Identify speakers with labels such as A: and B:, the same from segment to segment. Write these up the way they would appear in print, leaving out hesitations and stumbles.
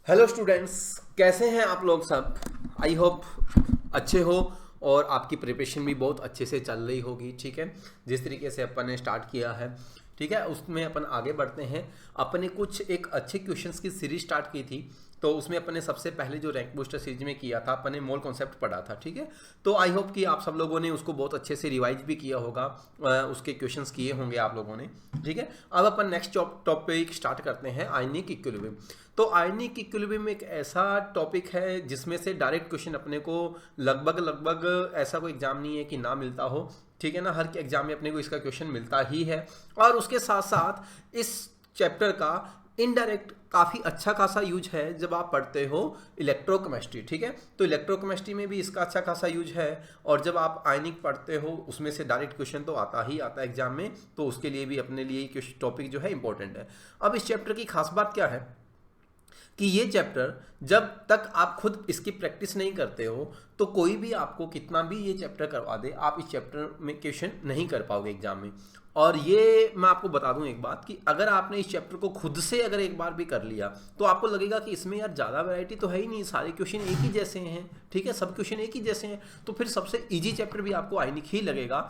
A: Hello students, कैसे हैं आप लोग सब। आई होप अच्छे हो और आपकी प्रिपरेशन भी बहुत अच्छे से चल रही होगी। ठीक है, जिस तरीके से अपन ने स्टार्ट किया है, ठीक है, उसमें अपन आगे बढ़ते हैं। अपन ने कुछ एक अच्छे क्वेश्चंस की सीरीज स्टार्ट की थी, तो उसमें अपन ने सबसे पहले जो रैंक बूस्टर सीरीज में किया था, अपन ने मोल कॉन्सेप्ट पढ़ा था। ठीक है, तो आई होप कि आप सब लोगों ने उसको बहुत अच्छे से रिवाइज भी किया होगा, उसके क्वेश्चंस किए होंगे आप लोगों ने। ठीक है, अब अपन नेक्स्ट टॉपिक स्टार्ट करते हैं, आयनिक इक्विलिब्रियम। तो आयनिक इक्विलिब्रियम एक ऐसा टॉपिक है जिसमें से डायरेक्ट क्वेश्चन अपने को लगभग लगभग ऐसा कोई एग्जाम नहीं है कि ना मिलता हो। ठीक है ना, हर एग्जाम में अपने को इसका क्वेश्चन मिलता ही है। और उसके साथ साथ इस चैप्टर का इनडायरेक्ट काफ़ी अच्छा खासा यूज है जब आप पढ़ते हो इलेक्ट्रोकेमिस्ट्री। ठीक है, तो इलेक्ट्रोकेमिस्ट्री में भी इसका अच्छा खासा यूज है। और जब आप आयनिक पढ़ते हो उसमें से डायरेक्ट क्वेश्चन तो आता ही आता है एग्जाम में, तो उसके लिए भी अपने लिए टॉपिक जो है इंपॉर्टेंट है। अब इस चैप्टर की खास बात क्या है कि ये चैप्टर जब तक आप खुद इसकी प्रैक्टिस नहीं करते हो, तो कोई भी आपको कितना भी ये चैप्टर करवा दे, आप इस चैप्टर में क्वेश्चन नहीं कर पाओगे एग्जाम में। और ये मैं आपको बता दूं एक बात कि अगर आपने इस चैप्टर को खुद से अगर एक बार भी कर लिया, तो आपको लगेगा कि इसमें यार ज़्यादा वैरायटी तो है ही नहीं, सारे क्वेश्चन एक ही जैसे हैं। ठीक है, सब क्वेश्चन एक ही जैसे हैं, तो फिर सबसे ईजी चैप्टर भी आपको आयनिक ही लगेगा।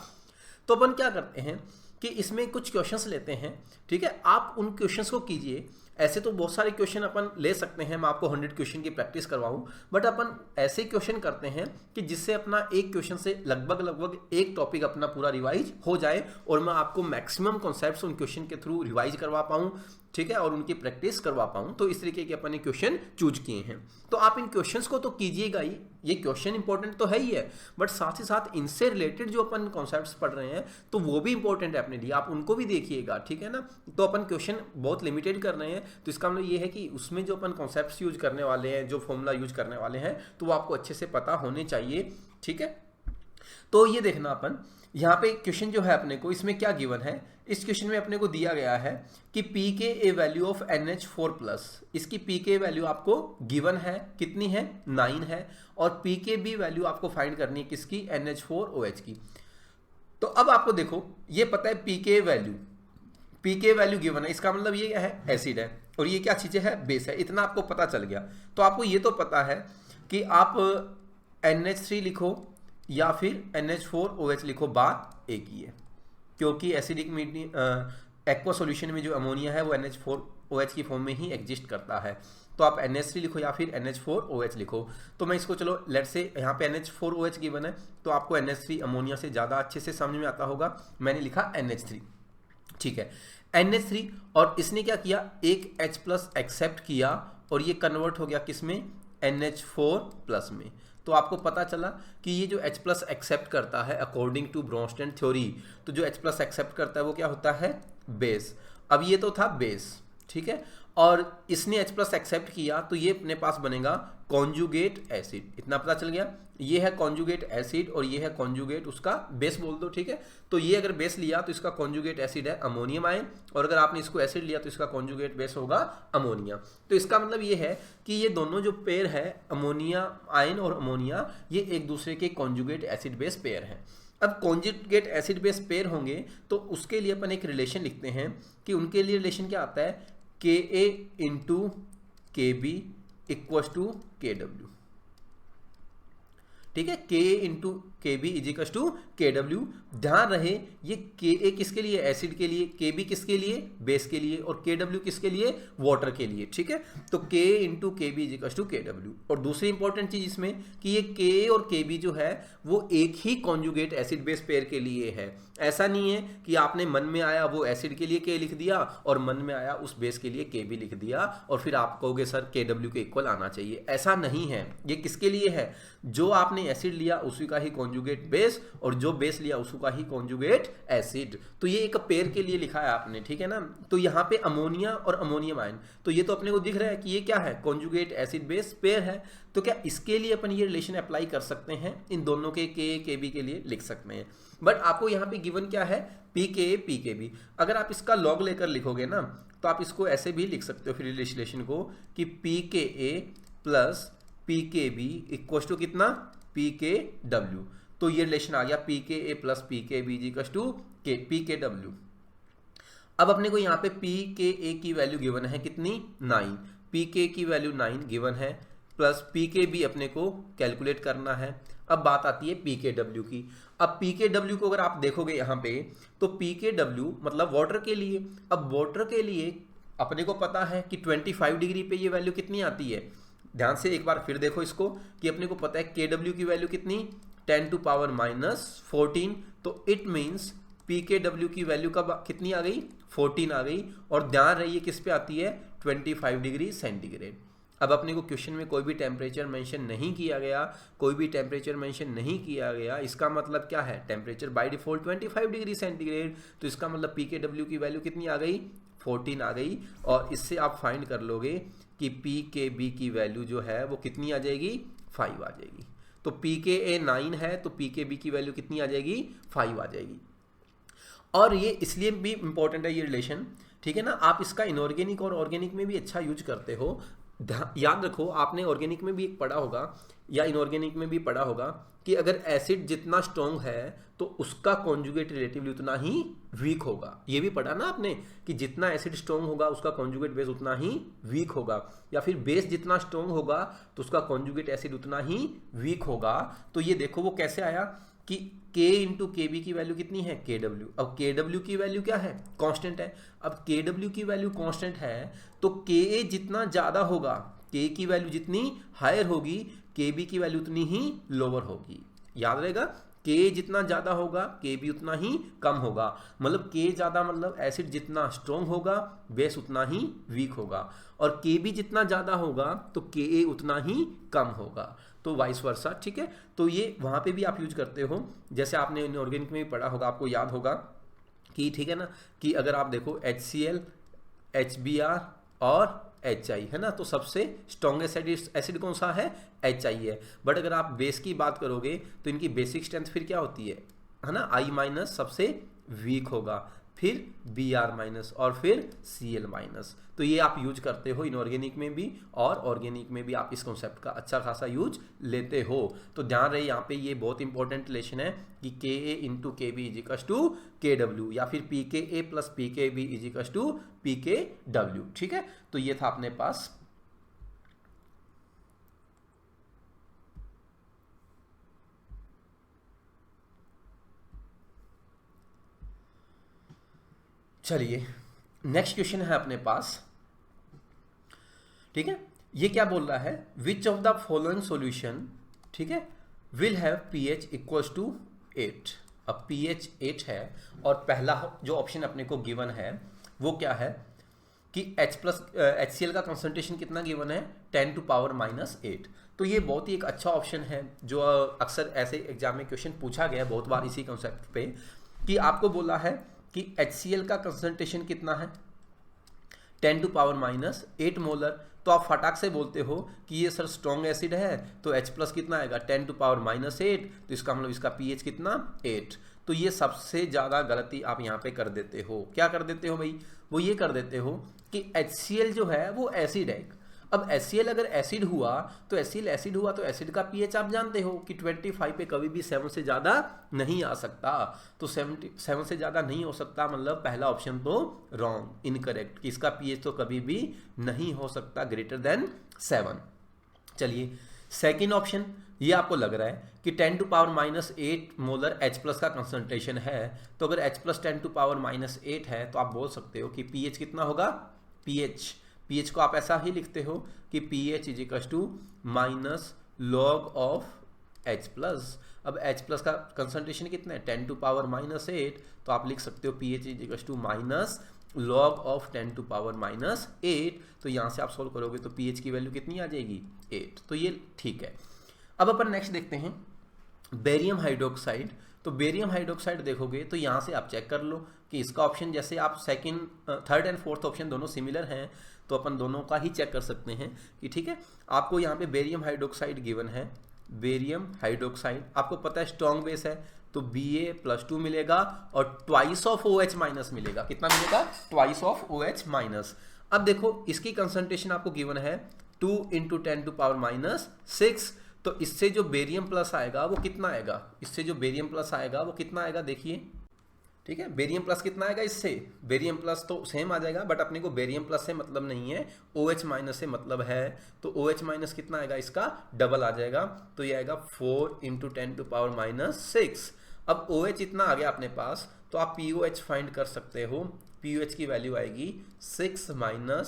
A: तो अपन क्या करते हैं कि इसमें कुछ क्वेश्चंस लेते हैं। ठीक है, आप उन क्वेश्चंस को कीजिए। ऐसे तो बहुत सारे क्वेश्चन अपन ले सकते हैं, मैं आपको 100 क्वेश्चन की प्रैक्टिस करवाऊं, बट अपन ऐसे क्वेश्चन करते हैं कि जिससे अपना एक क्वेश्चन से लगभग लगभग एक टॉपिक अपना पूरा रिवाइज हो जाए और मैं आपको मैक्सिमम कॉन्सेप्ट्स उन क्वेश्चन के थ्रू रिवाइज करवा पाऊं। ठीक है, और उनकी प्रैक्टिस करवा पाऊं। तो इस तरीके के अपन ने क्वेश्चन चूज किए हैं। तो आप इन क्वेश्चंस को तो कीजिएगा ही, ये क्वेश्चन इंपॉर्टेंट तो है ही है, बट साथ ही साथ इनसे रिलेटेड जो अपन कॉन्सेप्ट्स पढ़ रहे हैं तो वो भी इंपॉर्टेंट है अपने लिए, आप उनको भी देखिएगा। ठीक है ना, तो अपन क्वेश्चन बहुत लिमिटेड कर रहे हैं, तो इसका मतलब ये है कि उसमें जो अपन कॉन्सेप्ट्स यूज करने वाले हैं, जो फॉर्मूला यूज करने वाले हैं, तो वो आपको अच्छे से पता होने चाहिए। ठीक है, तो ये देखना अपन यहाँ पे क्वेश्चन जो है अपने को इसमें क्या गिवन है। इस क्वेश्चन में अपने को दिया गया है कि पी के ए वैल्यू ऑफ NH4 प्लस, इसकी पी के वैल्यू आपको गिवन है, कितनी है 9 है। और पी के बी वैल्यू आपको फाइंड करनी है किसकी, NH4OH की। तो अब आपको देखो ये पता है पी के वैल्यू गिवन है, इसका मतलब ये क्या है, एसिड है, और ये क्या चीज़ है, बेस है। इतना आपको पता चल गया। तो आपको ये तो पता है कि आप NH3 लिखो या फिर NH4OH लिखो, बात एक ही है, क्योंकि एसिडिक मीडियम एक्वा सॉल्यूशन में जो अमोनिया है वो NH4OH की फॉर्म में ही एग्जिस्ट करता है। तो आप NH3 लिखो या फिर NH4OH लिखो। तो मैं इसको चलो लेट से यहाँ पे NH4OH गिवन है, तो आपको NH3 अमोनिया से ज़्यादा अच्छे से समझ में आता होगा। मैंने लिखा NH3। ठीक है, NH3, और इसने क्या किया, एक H प्लस एक्सेप्ट किया और ये कन्वर्ट हो गया किस में, NH4 प्लस में। तो आपको पता चला कि ये जो H प्लस एक्सेप्ट करता है अकॉर्डिंग टू ब्रोंस्टेन थ्योरी, तो जो H प्लस एक्सेप्ट करता है वो क्या होता है, बेस। अब ये तो था बेस, ठीक है, और इसने H प्लस एक्सेप्ट किया तो ये अपने पास बनेगा कॉन्जुगेट एसिड। इतना पता चल गया, ये है कॉन्जुगेट एसिड और ये है कॉन्जुगेट उसका बेस बोल दो। ठीक है, तो ये अगर बेस लिया तो इसका कॉन्जुगेट एसिड है अमोनियम आयन, और अगर आपने इसको एसिड लिया तो इसका कॉन्जुगेट बेस होगा अमोनिया। तो इसका मतलब ये है कि ये दोनों जो पेयर है, अमोनिया आयन और अमोनिया, ये एक दूसरे के कॉन्जुगेट एसिड बेस पेयर है। अब कॉन्जुगेट एसिड बेस पेयर होंगे तो उसके लिए अपन एक रिलेशन लिखते हैं कि उनके लिए रिलेशन क्या आता है, के ए इंटू के बी इक्वस टू के डब्ल्यू। ठीक है, के ए इंटू के बी इजिकस टू के डब्ल्यू। ध्यान रहे ये के ए किसके लिए, एसिड के लिए, के बी किसके लिए, बेस के लिए, और के डब्ल्यू किसके लिए, वाटर के लिए। ठीक है, तो के ए इंटू के बी इजिकस टू के डब्ल्यू। और दूसरी इंपॉर्टेंट चीज इसमें कि ये के ए और के बी जो है वो एक ही कॉन्जुगेट एसिड बेस पेयर के लिए है। ऐसा नहीं है कि आपने मन में आया वो एसिड के लिए के लिख दिया और मन में आया उस बेस के लिए के बी लिख दिया और फिर आप कहोगे सर के डब्ल्यू के इक्वल आना चाहिए। ऐसा नहीं है, ये किसके लिए है, जो आपने एसिड लिया उसी का ही कॉन्जुगेट बेस और जो बेस लिया उसी का ही कॉन्जुगेट एसिड। तो ये एक पेयर के लिए लिखा है आपने, ठीक है ना। तो यहाँ पे अमोनिया और अमोनियम आयन, तो ये तो अपने को दिख रहा है कि ये क्या है, कॉन्जुगेट एसिड बेस पेयर है। तो क्या इसके लिए अपन ये रिलेशन अप्लाई कर सकते हैं, इन दोनों के बी के लिए लिख सकते हैं। बट आपको यहाँ पे गिवन क्या है, पी के बी। अगर आप इसका लॉग लेकर लिखोगे ना तो आप इसको ऐसे भी लिख सकते हो फिर रिलेशन को कि पी के ए प्लस पी के बी इक्वल टू कितना, पी के डब्ल्यू। तो ये रिलेशन आ गया पी के ए प्लस पी के बी इक्वल टू के पी के डब्ल्यू। अब अपने को यहाँ पे पी के ए की वैल्यू गिवन है कितनी, 9। पीके की वैल्यू 9 गिवन है, प्लस पीके भी अपने को कैलकुलेट करना है। अब बात आती है पीके डब्ल्यू की। अब पीके डब्ल्यू को अगर आप देखोगे यहाँ पे, तो पीके डब्ल्यू मतलब वाटर के लिए, अब वाटर के लिए अपने को पता है कि 25 डिग्री पे ये वैल्यू कितनी आती है। ध्यान से एक बार फिर देखो इसको, कि अपने को पता है के डब्ल्यू की वैल्यू कितनी, 10 टू पावर -14, तो इट मीन्स पी के डब्ल्यू की वैल्यू कब कितनी आ गई, 14 आ गई। और ध्यान रहिए किस पे आती है, 25 डिग्री सेंटीग्रेड। अब अपने को क्वेश्चन में कोई भी टेम्परेचर मेंशन नहीं किया गया, कोई भी टेम्परेचर मेंशन नहीं किया गया, इसका मतलब क्या है, temperature by default 25 degree centigrade, तो इसका मतलब पी के डब्ल्यू की वैल्यू कितनी आ गई, 14 आ गई। और इससे आप फाइंड कर लोगे कि पी के बी की वैल्यू जो है वो कितनी आ जाएगी, 5 आ जाएगी। तो पी के ए 9 है, तो पी के बी की वैल्यू कितनी आ जाएगी, 5 आ जाएगी। और ये इसलिए भी इंपॉर्टेंट है ये रिलेशन, ठीक है ना। आप इसका इनऑर्गेनिक और ऑर्गेनिक में भी अच्छा यूज करते हो। याद रखो, आपने ऑर्गेनिक में भी एक पढ़ा होगा या इनऑर्गेनिक में भी पढ़ा होगा कि अगर एसिड जितना स्ट्रॉन्ग है तो उसका कॉन्जुगेट रिलेटिवली उतना ही वीक होगा। ये भी पढ़ा ना आपने कि जितना एसिड स्ट्रॉन्ग होगा उसका कॉन्जुगेट बेस उतना ही वीक होगा, या फिर बेस जितना स्ट्रॉन्ग होगा तो उसका कॉन्जुगेट एसिड उतना ही वीक होगा। तो ये देखो वो कैसे आया कि K इंटू के बी की वैल्यू कितनी है, के डब्ल्यू। अब के डब्ल्यू की वैल्यू क्या है, कांस्टेंट है। अब के डब्ल्यू की वैल्यू कांस्टेंट है तो के ए जितना ज़्यादा होगा, के की वैल्यू जितनी हायर होगी, के बी की वैल्यू उतनी ही लोअर होगी। याद रहेगा, के जितना ज़्यादा होगा के बी उतना ही कम होगा। मतलब के ज़्यादा मतलब एसिड जितना स्ट्रॉन्ग होगा बेस उतना ही वीक होगा, और के बी जितना ज़्यादा होगा तो के ए उतना ही कम होगा, तो वाइस वर्सा। ठीक है, तो ये वहाँ पे भी आप यूज करते हो। जैसे आपने इनऑर्गेनिक में भी पढ़ा होगा, आपको याद होगा कि ठीक है ना, कि अगर आप देखो HCl, HBr और HI है ना, तो सबसे स्ट्रॉन्गेस्ट एसिड कौन सा है, HI है। बट अगर आप बेस की बात करोगे तो इनकी बेसिक स्ट्रेंथ फिर क्या होती है ना, I- सबसे वीक होगा, फिर Br- और फिर Cl-। तो ये आप यूज करते हो इनऑर्गेनिक में भी, और ऑर्गेनिक में भी आप इस कॉन्सेप्ट का अच्छा खासा यूज लेते हो। तो ध्यान रहे यहाँ पे ये बहुत इंपॉर्टेंट रिलेशन है कि के ए इंटू के बी इजिकल्स टू के डब्ल्यू, या फिर पी के ए प्लस पी के बी इजिकल्स टू पी के डब्ल्यू। ठीक है, तो ये था अपने पास। चलिए नेक्स्ट क्वेश्चन है अपने पास। ठीक है, ये क्या बोल रहा है, which of the following solution, ठीक है, will have pH equals to 8। अब पीएच 8 है, और पहला जो ऑप्शन अपने को गिवन है वो क्या है कि HCl का कंसंट्रेशन कितना गिवन है, 10 टू पावर -8। तो ये बहुत ही एक अच्छा ऑप्शन है, जो अक्सर ऐसे एग्जाम में क्वेश्चन पूछा गया बहुत बार इसी कंसेप्ट पे, कि आपको बोला है कि HCl का कंसंट्रेशन कितना है, 10 टू पावर -8 मोलर। तो आप फटाक से बोलते हो कि ये सर स्ट्रॉन्ग एसिड है, तो H+ कितना आएगा, 10 टू पावर -8, तो इसका मतलब इसका pH कितना, 8। तो ये सबसे ज़्यादा गलती आप यहाँ पे कर देते हो। क्या कर देते हो भाई, वो ये कर देते हो कि HCl जो है वो एसिड है। अब HCl अगर एसिड हुआ तो HCl एसिड हुआ तो एसिड का pH आप जानते हो कि 25 पे कभी भी 7 से ज़्यादा नहीं आ सकता। तो 7 से ज़्यादा नहीं हो सकता, मतलब पहला ऑप्शन तो रॉन्ग, इनकरेक्ट, कि इसका pH तो कभी भी नहीं हो सकता ग्रेटर देन 7। चलिए सेकेंड ऑप्शन, ये आपको लग रहा है कि 10 टू पावर -8 मोलर H+ का कंसंट्रेशन है, तो अगर H+ 10 टू पावर -8 है तो आप बोल सकते हो कि pH कितना होगा, pH को आप ऐसा ही लिखते हो कि pH equals to -log of H+। अब H+ का कंसंट्रेशन कितना है, 10 टू पावर -8, तो आप लिख सकते हो pH equals to -log of 10 to power -8। तो यहाँ से आप सोल्व करोगे तो pH की वैल्यू कितनी आ जाएगी, 8। तो ये ठीक है। अब अपन नेक्स्ट देखते हैं बेरियम हाइड्रोक्साइड। तो बेरियम हाइड्रोक्साइड देखोगे तो यहाँ से आप चेक कर लो कि इसका ऑप्शन, जैसे आप second, third and fourth option दोनों सिमिलर हैं, तो अपन दोनों का ही चेक कर सकते हैं कि ठीक है, आपको यहाँ पे बेरियम हाइड्रोक्साइड गिवन है। बेरियम हाइड्रोक्साइड आपको पता है स्ट्रॉन्ग बेस है, तो Ba+2 मिलेगा और ट्वाइस ऑफ OH- मिलेगा। कितना मिलेगा, ट्वाइस ऑफ OH-। अब देखो इसकी कंसंट्रेशन आपको गिवन है 2 इंटू 10 टू पावर -6। तो इससे जो बेरियम प्लस आएगा वो कितना आएगा, इससे जो बेरियम प्लस आएगा वो कितना आएगा, देखिए ठीक है। बेरियम प्लस कितना आएगा इससे, बेरियम प्लस तो सेम आ जाएगा, बट अपने को बेरियम प्लस से मतलब नहीं है, OH माइनस से मतलब है। तो OH माइनस कितना आएगा, इसका डबल आ जाएगा, तो ये आएगा 4 × 10⁻⁶। अब OH इतना आ गया अपने पास, तो आप POH फाइंड कर सकते हो। POH की वैल्यू आएगी 6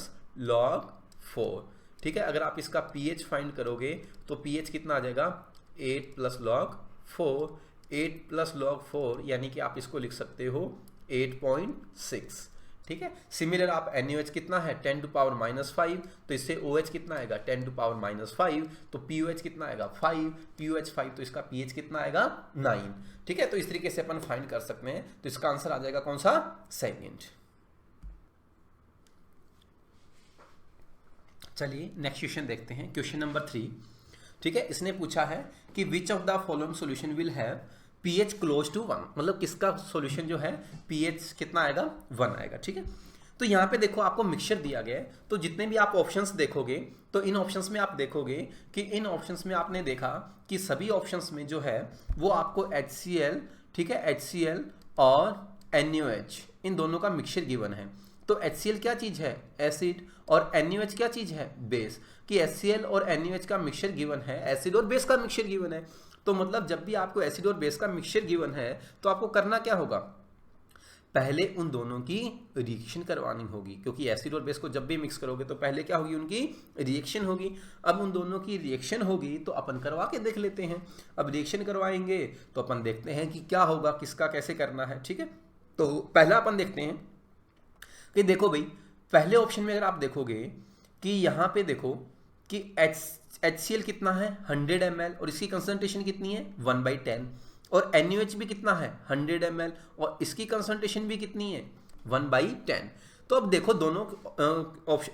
A: - log 4। ठीक है, अगर आप इसका pH फाइंड करोगे तो pH कितना आ जाएगा, 8 + log 4। 8 + log 4 यानी कि आप इसको लिख सकते हो 8.6। ठीक है, सिमिलर आप NaOH कितना है 10⁻⁵, तो इससे OH कितना आएगा 10⁻⁵, तो POH कितना आएगा 5, POH 5, तो इसका pH कितना आएगा 9। ठीक है, तो इस तरीके से अपन फाइंड कर सकते हैं। तो इसका आंसर आ जाएगा कौन सा, सेकंड। चलिए नेक्स्ट क्वेश्चन देखते हैं, क्वेश्चन नंबर 3। ठीक है, इसने पूछा है कि which of the following solution will have pH close to 1, मतलब किसका सॉल्यूशन जो है pH कितना आएगा 1 आएगा। ठीक है, तो यहाँ पे देखो आपको मिक्सचर दिया गया है, तो जितने भी आप ऑप्शंस देखोगे तो इन ऑप्शंस में आप देखोगे कि इन ऑप्शंस में आपने देखा कि सभी ऑप्शंस में जो है वो आपको HCl, ठीक है, HCl और NaOH इन दोनों का मिक्सचर गिवन है। तो HCl क्या चीज़ है, एसिड, और NaOH क्या चीज़ है, बेस। कि HCl और NaOH का मिक्सचर गिवन है, एसिड और बेस का मिक्सचर गिवन है। तो मतलब जब भी आपको एसिड और बेस का मिक्सचर गिवन है तो आपको करना क्या होगा, पहले उन दोनों की रिएक्शन करवानी होगी, क्योंकि एसिड और बेस को जब भी मिक्स करोगे तो पहले क्या होगी, उनकी रिएक्शन होगी। अब उन दोनों की रिएक्शन होगी तो अपन करवा के देख लेते हैं। अब रिएक्शन करवाएंगे तो अपन देखते हैं कि क्या होगा, किसका कैसे करना है। ठीक है, तो पहला अपन देखते हैं कि देखो भाई, पहले ऑप्शन में अगर आप देखोगे कि यहाँ पे देखो कि HCl कितना है 100 ml और इसकी कंसंट्रेशन कितनी है 1/10, और NaOH भी कितना है 100 ml और इसकी कंसंट्रेशन भी कितनी है 1/10। तो अब देखो दोनों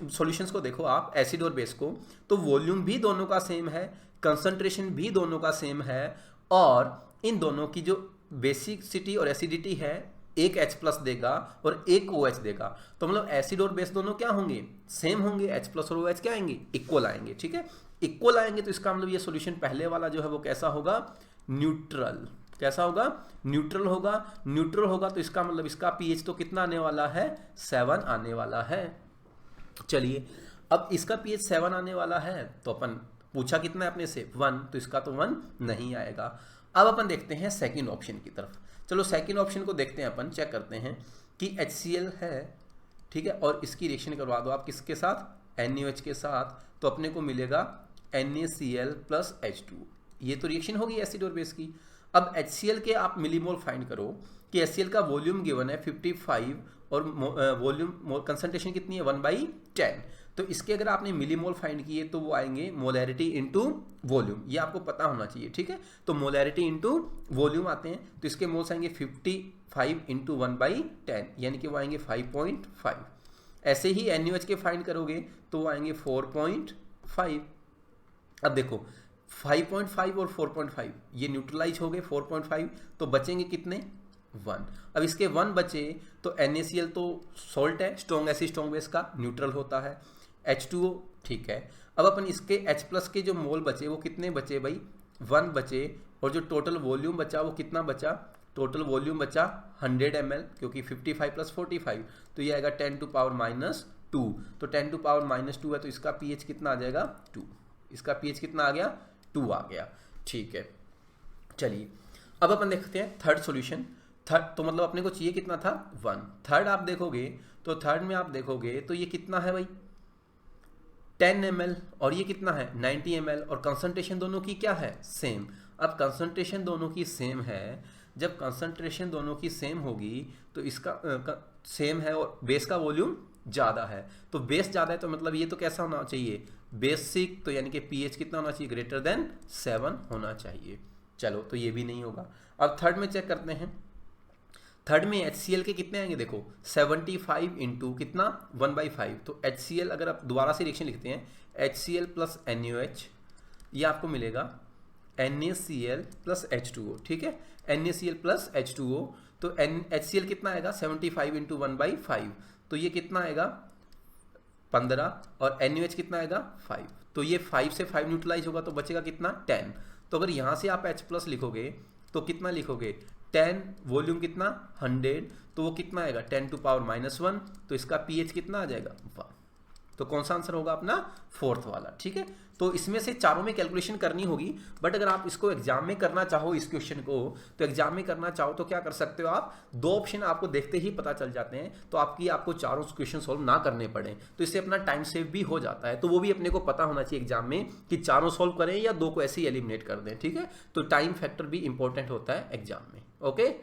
A: सॉल्यूशंस को देखो आप, एसिड और बेस को, तो वॉल्यूम भी दोनों का सेम है, कंसंट्रेशन भी दोनों का सेम है, और इन दोनों की जो बेसिसिटी और एसिडिटी है, एक H+ देगा और एक OH देगा। तो मतलब एसिड और बेस दोनों क्या होंगे, सेम होंगे, H+ और OH क्या आएंगे, इक्वल आएंगे। ठीक है, इक्वल आएंगे तो इसका मतलब ये सॉल्यूशन पहले वाला जो है वो कैसा होगा, न्यूट्रल। कैसा होगा, न्यूट्रल होगा। न्यूट्रल होगा तो इसका मतलब इसका pH तो कितना आने वाला है 7 आने वाला है। चलिए, अब इसका pH 7 आने वाला है, तो अपन पूछा कितना है अपने से 1, तो इसका तो 1 नहीं आएगा। अब अपन देखते हैं सेकंड ऑप्शन की तरफ। चलो सेकंड ऑप्शन को देखते हैं, अपन चेक करते हैं कि HCl है, ठीक है, और इसकी रिएक्शन करवा दो आप किसके साथ, NaOH के साथ, तो अपने को मिलेगा NaCl + H2। ये तो रिएक्शन होगी एसिड और बेस की। अब HCl के आप मिलीमोल फाइंड करो कि HCl का वॉल्यूम गिवन है 55 और वॉल्यूम कंसंट्रेशन कितनी है 1/10। तो इसके अगर आपने मिलीमोल फाइंड किए तो वो आएंगे मोलैरिटी इनटू वॉल्यूम, ये आपको पता होना चाहिए। ठीक है, तो मोलैरिटी इनटू वॉल्यूम आते हैं, तो इसके मोल्स आएंगे 55 × 1/10 यानी कि वो आएंगे 5.5। ऐसे ही NaOH के फाइंड करोगे तो वो आएंगे 4.5। अब देखो 5.5 और 4.5 ये न्यूट्रलाइज हो गए 4.5, तो बचेंगे कितने 1। अब इसके 1 बचे तो NaCl तो सॉल्ट है, स्ट्रॉन्ग एसिड स्ट्रॉन्ग बेस का, न्यूट्रल होता है। H2O ठीक है। अब अपन इसके H+ के जो मोल बचे वो कितने बचे भाई 1 बचे, और जो टोटल वॉल्यूम बचा वो कितना बचा, टोटल वॉल्यूम बचा 100 ml, क्योंकि 55 + 45 तो ये आएगा 10⁻²। तो 10⁻² है तो इसका pH कितना आ जाएगा 2। इसका pH कितना आ गया 2 आ गया। ठीक है, चलिए अब अपन देखते हैं थर्ड सॉल्यूशन। थर्ड तो मतलब अपने को चाहिए कितना था 1। थर्ड आप देखोगे तो थर्ड में आप देखोगे तो ये कितना है भाई 10 ml और ये कितना है 90 ml, और कंसंट्रेशन दोनों की क्या है सेम। अब कंसंट्रेशन दोनों की सेम है, जब कंसंट्रेशन दोनों की सेम होगी तो इसका सेम है और बेस का वॉल्यूम ज़्यादा है, तो बेस ज़्यादा है तो मतलब ये तो कैसा होना चाहिए बेसिक, तो यानी कि pH कितना होना चाहिए >7 होना चाहिए। चलो तो ये भी नहीं होगा। अब थर्ड में चेक करते हैं, थर्ड में HCl के कितने आएंगे देखो 75 × कितना 1/5, तो HCl अगर आप दोबारा से रिएक्शन लिखते हैं HCl + NaOH, ये आपको मिलेगा NaCl + H2O। ठीक है, NaCl + H2O, तो HCl कितना आएगा 75 × 1/5, तो ये कितना आएगा 15, और NaOH कितना आएगा 5, तो ये 5 से 5 न्यूट्रलाइज होगा तो बचेगा कितना 10। तो अगर यहाँ से आप H+ लिखोगे तो कितना लिखोगे 10 वॉल्यूम कितना 100, तो वो कितना आएगा 10 टू पावर -1, तो इसका पीएच कितना आ जाएगा 1। तो कौन सा आंसर होगा अपना 4th वाला। ठीक है, तो इसमें से चारों में कैलकुलेशन करनी होगी, बट अगर आप इसको एग्जाम में करना चाहो इस क्वेश्चन को, तो एग्जाम में करना चाहो तो क्या कर सकते हो आप, 2 ऑप्शन आपको देखते ही पता चल जाते हैं, तो आपको चारों क्वेश्चन सॉल्व ना करने पड़े, तो इससे अपना टाइम सेव भी हो जाता है। तो वो भी अपने को पता होना चाहिए एग्जाम में कि चारों सॉल्व करें या 2 को ऐसे ही एलिमिनेट कर दें। ठीक है, तो टाइम फैक्टर भी इंपॉर्टेंट होता है एग्जाम में। ओके,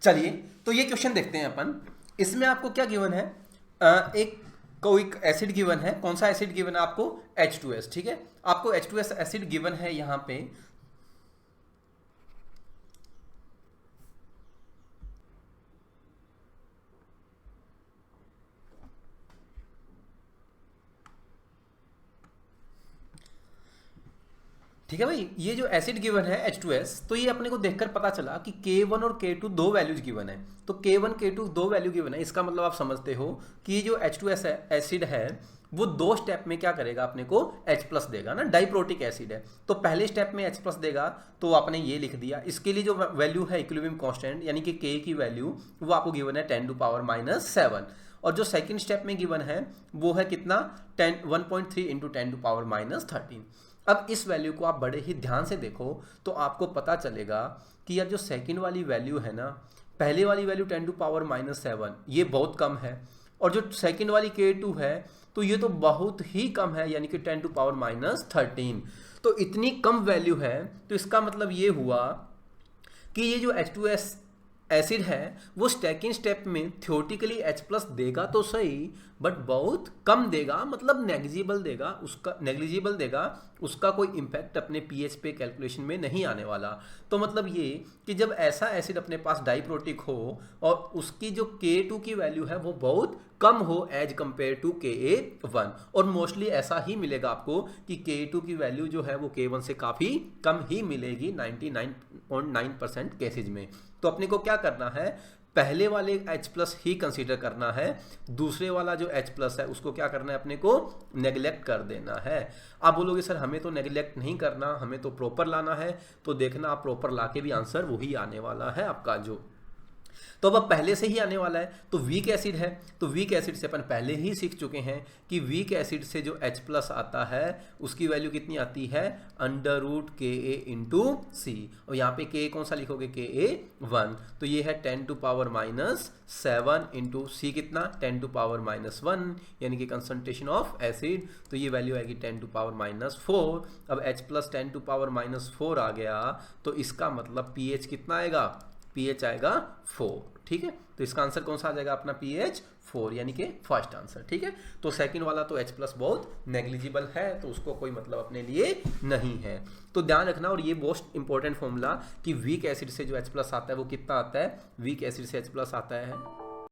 A: चलिए तो ये क्वेश्चन देखते हैं अपन। इसमें आपको क्या गिवन है, एक कोई एसिड गिवन है। कौन सा एसिड गिवन है आपको, H2S। ठीक है, आपको H2S एसिड गिवन है यहां पे। ठीक है भाई, ये जो एसिड गिवन है H2S, तो ये अपने को देखकर पता चला कि K1 और K2 दो वैल्यूज गिवन है। तो K1 K2 दो वैल्यू गिवन है, इसका मतलब आप समझते हो कि ये जो H2S एसिड है वो 2 स्टेप में क्या करेगा, अपने को H+ देगा ना, डाइप्रोटिक एसिड है। तो पहले स्टेप में H+ देगा, तो आपने ये लिख दिया। इसके लिए जो वैल्यू है इक्विलिब्रियम कांस्टेंट यानी कि K की वैल्यू, वो आपको गिवन है 10 टू पावर -7। और जो सेकंड स्टेप में गिवन है वो है कितना 1.3 इंटू 10 टू पावर -13। अब इस वैल्यू को आप बड़े ही ध्यान से देखो तो आपको पता चलेगा कि यार जो सेकंड वाली वैल्यू है ना, पहले वाली वैल्यू 10 टू पावर -7 ये बहुत कम है, और जो सेकंड वाली K2 है तो ये तो बहुत ही कम है, यानी कि 10 टू पावर -13। तो इतनी कम वैल्यू है, तो इसका मतलब ये हुआ कि ये जो H2S एसिड है वो सेकंड स्टेप में थ्योरेटिकली H+ देगा तो सही, बट बहुत कम देगा, मतलब नेग्लिजिबल देगा, उसका कोई इम्पैक्ट अपने पीएच पे कैलकुलेशन में नहीं आने वाला। तो मतलब ये कि जब ऐसा एसिड अपने पास डाइप्रोटिक हो और उसकी जो K2 की वैल्यू है वो बहुत कम हो एज कंपेयर टू Ka1, और मोस्टली ऐसा ही मिलेगा आपको कि K2 की वैल्यू जो है वो K1 से काफ़ी कम ही मिलेगी 99.9% केसेज में। तो अपने को क्या करना है, पहले वाले H+ ही कंसीडर करना है, दूसरे वाला जो H+ है उसको क्या करना है, अपने को नेग्लेक्ट कर देना है। आप बोलोगे सर हमें तो नेग्लेक्ट नहीं करना, हमें तो प्रॉपर लाना है, तो देखना आप प्रॉपर लाके भी आंसर वही आने वाला है आपका जो। तो अब पहले से ही आने वाला है, तो वीक एसिड है, तो वीक एसिड से अपन पहले ही सीख चुके हैं कि वीक एसिड से जो H+ आता है उसकी वैल्यू कितनी आती है, √Ka इंटू C, और यहाँ पे K कौन सा लिखोगे, Ka1, तो ये है 10 टू पावर -7 इंटू C कितना 10 टू पावर -1, यानी कि कंसंट्रेशन ऑफ एसिड, तो ये वैल्यू आएगी 10 टू पावर -4। अब H+ 10 टू पावर -4 आ गया, तो इसका मतलब pH कितना आएगा, pH आएगा 4। ठीक है, तो इसका आंसर कौन सा आ जाएगा अपना pH 4, यानी कि फर्स्ट आंसर। ठीक है, तो सेकंड वाला तो H+ बहुत नेग्लिजिबल है, तो उसको कोई मतलब अपने लिए नहीं है। तो ध्यान रखना, और ये मोस्ट इंपॉर्टेंट फॉर्मूला कि वीक एसिड से जो H+ आता है वो कितना आता है, वीक एसिड से H+ आता है